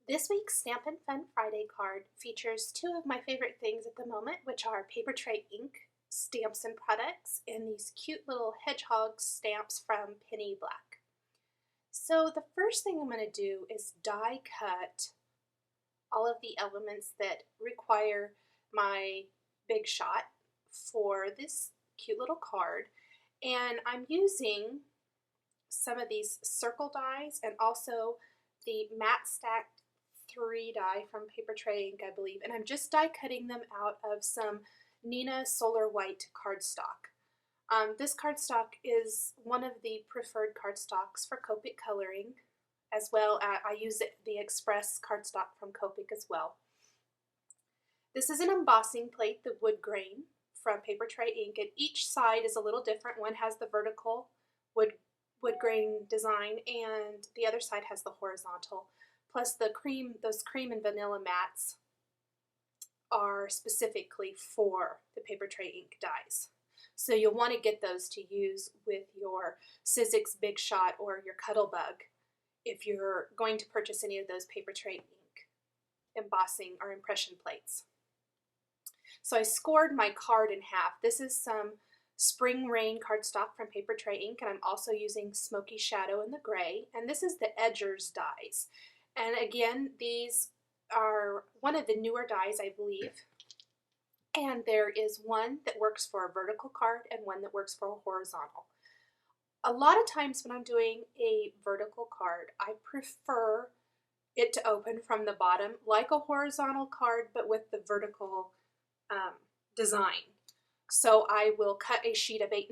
This week's Stampin' Fun Friday card features two of my favorite things at the moment, which are Papertrey ink stamps and products and these cute little hedgehog stamps from Penny Black. So the first thing I'm going to do is die cut all of the elements that require my big shot for this cute little card, and I'm using some of these circle dies and also the matte stacked 3 die from Papertrey ink, I believe, and I'm just die cutting them out of some Nina Solar White cardstock. This cardstock is one of the preferred cardstocks for Copic coloring, as well. I use the Express cardstock from Copic as well. This is an embossing plate, the wood grain from Papertrey ink, and each side is a little different. One has the vertical wood grain design, and the other side has the horizontal. Plus those cream and vanilla mats are specifically for the Papertrey ink dies. So you'll want to get those to use with your Sizzix Big Shot or your Cuttlebug if you're going to purchase any of those Papertrey ink embossing or impression plates. So I scored my card in half. This is some Spring Rain cardstock from Papertrey ink, and I'm also using Smoky Shadow in the gray, and this is the Edger's dies. And again, these are one of the newer dies, I believe, and there is one that works for a vertical card and one that works for a horizontal. A lot of times when I'm doing a vertical card, I prefer it to open from the bottom like a horizontal card, but with the vertical design. So I will cut a sheet of 8.5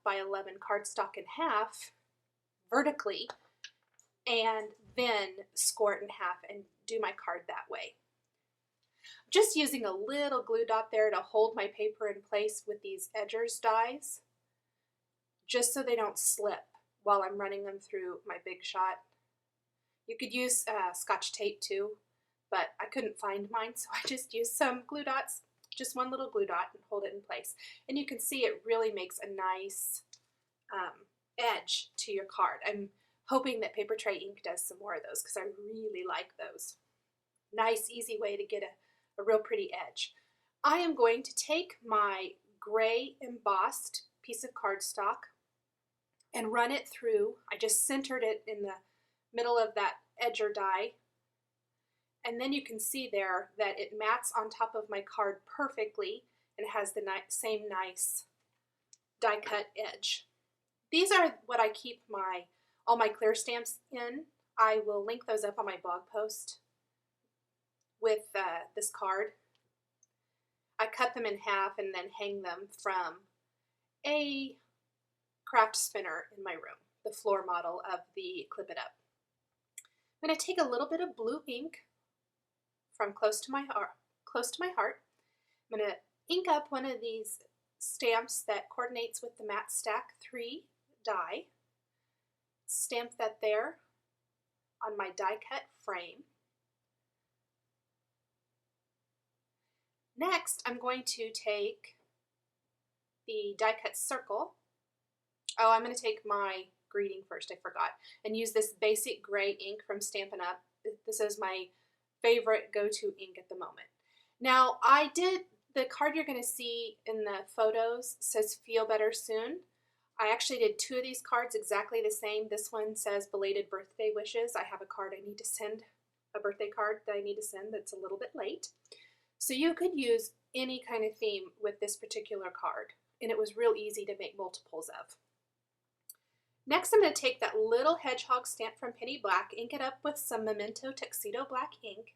by 11 cardstock in half vertically and then score it in half and do my card that way. Just using a little glue dot there to hold my paper in place with these Edger's dies, just so they don't slip while I'm running them through my Big Shot. You could use Scotch tape too, but I couldn't find mine, so I just used some glue dots, just one little glue dot, and hold it in place. And you can see it really makes a nice edge to your card. I'm hoping that Papertrey ink does some more of those because I really like those. Nice, easy way to get a real pretty edge. I am going to take my gray embossed piece of cardstock and run it through. I just centered it in the middle of that Edger die, and then you can see there that it mats on top of my card perfectly and has the same nice die cut edge. These are what I keep all my clear stamps in. I will link those up on my blog post with this card. I cut them in half and then hang them from a craft spinner in my room, the floor model of the Clip It Up. I'm going to take a little bit of blue ink from close to my heart. I'm going to ink up one of these stamps that coordinates with the Matte Stack 3 die. Stamp that there on my die cut frame. Next, I'm going to take the die cut circle. Oh, I'm going to take my greeting first, I forgot, and use this basic gray ink from Stampin' Up. This is my favorite go-to ink at the moment. Now, the card you're going to see in the photos says Feel Better Soon. I actually did 2 of these cards exactly the same. This one says Belated Birthday Wishes. I have a card I need to send, a birthday card that I need to send that's a little bit late. So you could use any kind of theme with this particular card, and it was real easy to make multiples of. Next, I'm going to take that little hedgehog stamp from Penny Black, ink it up with some Memento Tuxedo Black ink,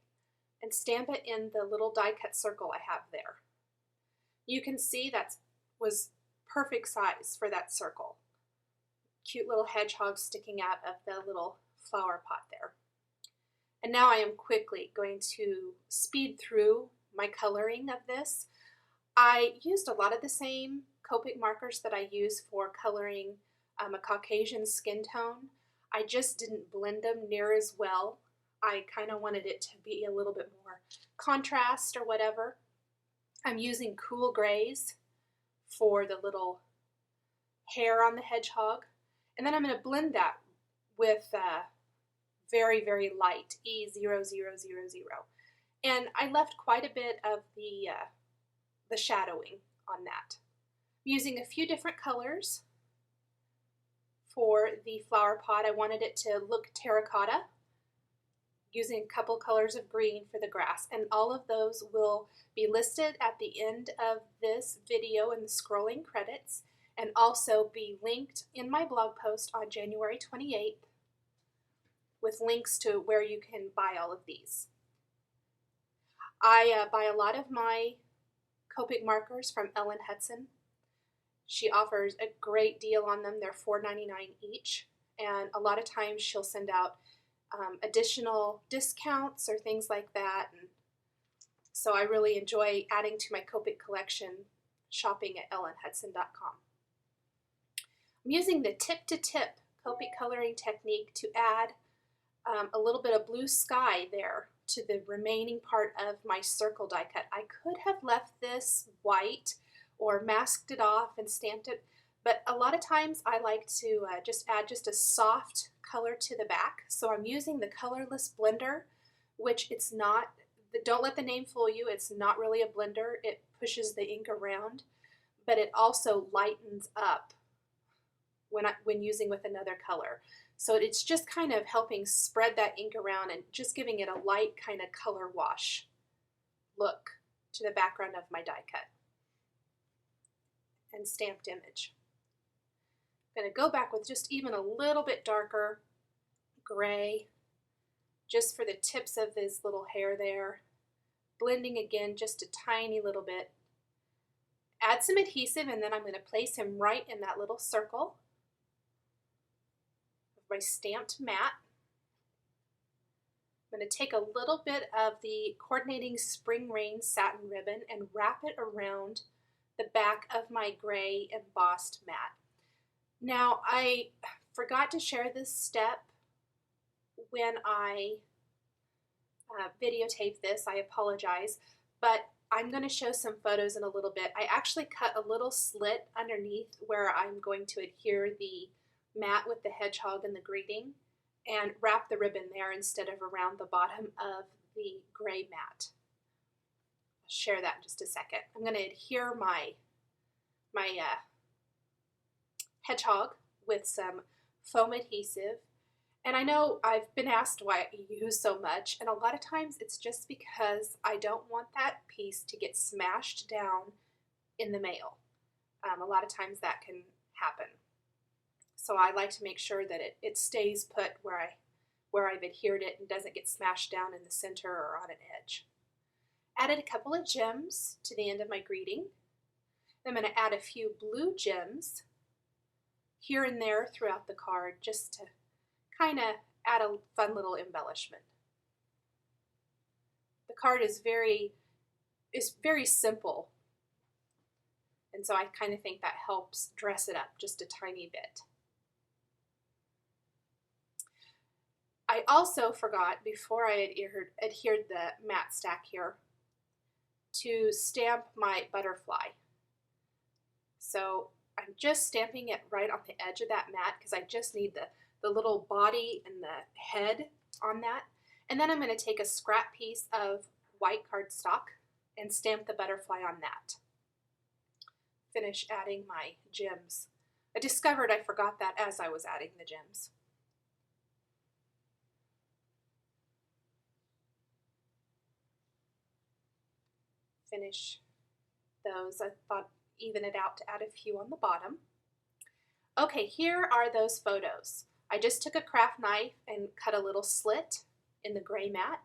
and stamp it in the little die cut circle I have there. You can see that was perfect size for that circle. Cute little hedgehog sticking out of the little flower pot there. And now I am quickly going to speed through my coloring of this. I used a lot of the same Copic markers that I use for coloring a Caucasian skin tone. I just didn't blend them near as well. I kind of wanted it to be a little bit more contrast or whatever. I'm using cool grays for the little hair on the hedgehog, and then I'm going to blend that with very, very light, E0000. And I left quite a bit of the shadowing on that. I'm using a few different colors for the flower pot. I wanted it to look terracotta, using a couple colors of green for the grass, and all of those will be listed at the end of this video in the scrolling credits, and also be linked in my blog post on January 28th with links to where you can buy all of these. I buy a lot of my Copic markers from Ellen Hudson. She offers a great deal on them. They're $4.99 each, and a lot of times she'll send out additional discounts or things like that. And so I really enjoy adding to my Copic collection shopping at ellenhudson.com. I'm using the tip-to-tip Copic coloring technique to add a little bit of blue sky there to the remaining part of my circle die cut. I could have left this white or masked it off and stamped it, but a lot of times I like to just add just a soft color to the back. So I'm using the colorless blender, which it's not, don't let the name fool you, it's not really a blender. It pushes the ink around, but it also lightens up when using with another color. So it's just kind of helping spread that ink around and just giving it a light kind of color wash look to the background of my die cut and stamped image. I'm going to go back with just even a little bit darker gray just for the tips of his little hair there. Blending again just a tiny little bit. Add some adhesive, and then I'm going to place him right in that little circle of my stamped mat. I'm going to take a little bit of the coordinating Spring Rain satin ribbon and wrap it around the back of my gray embossed mat. Now, I forgot to share this step when I videotaped this. I apologize, but I'm going to show some photos in a little bit. I actually cut a little slit underneath where I'm going to adhere the mat with the hedgehog and the greeting and wrap the ribbon there instead of around the bottom of the gray mat. I'll share that in just a second. I'm going to adhere my hedgehog with some foam adhesive. And I know I've been asked why I use so much, and a lot of times it's just because I don't want that piece to get smashed down in the mail. A lot of times that can happen. So I like to make sure that it stays put where I've adhered it and doesn't get smashed down in the center or on an edge. Added a couple of gems to the end of my greeting. I'm going to add a few blue gems here and there throughout the card just to kind of add a fun little embellishment. The card is very simple, and so I kind of think that helps dress it up just a tiny bit. I also forgot, before I adhered the matte stack here, to stamp my butterfly. So I'm just stamping it right on the edge of that mat because I just need the little body and the head on that. And then I'm going to take a scrap piece of white cardstock and stamp the butterfly on that. Finish adding my gems. I discovered I forgot that as I was adding the gems. Finish those. I thought even it out to add a few on the bottom. Okay, here are those photos. I just took a craft knife and cut a little slit in the gray mat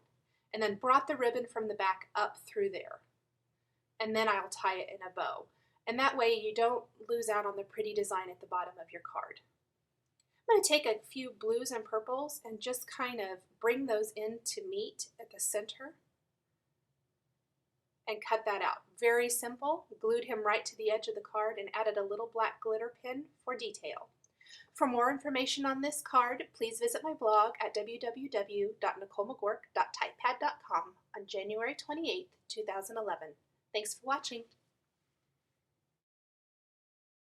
and then brought the ribbon from the back up through there. And then I'll tie it in a bow. And that way you don't lose out on the pretty design at the bottom of your card. I'm going to take a few blues and purples and just kind of bring those in to meet at the center and cut that out. Very simple. Glued him right to the edge of the card and added a little black glitter pin for detail. For more information on this card, please visit my blog at www.nicholmagouirk.typepad.com on January 28, 2011. Thanks for watching.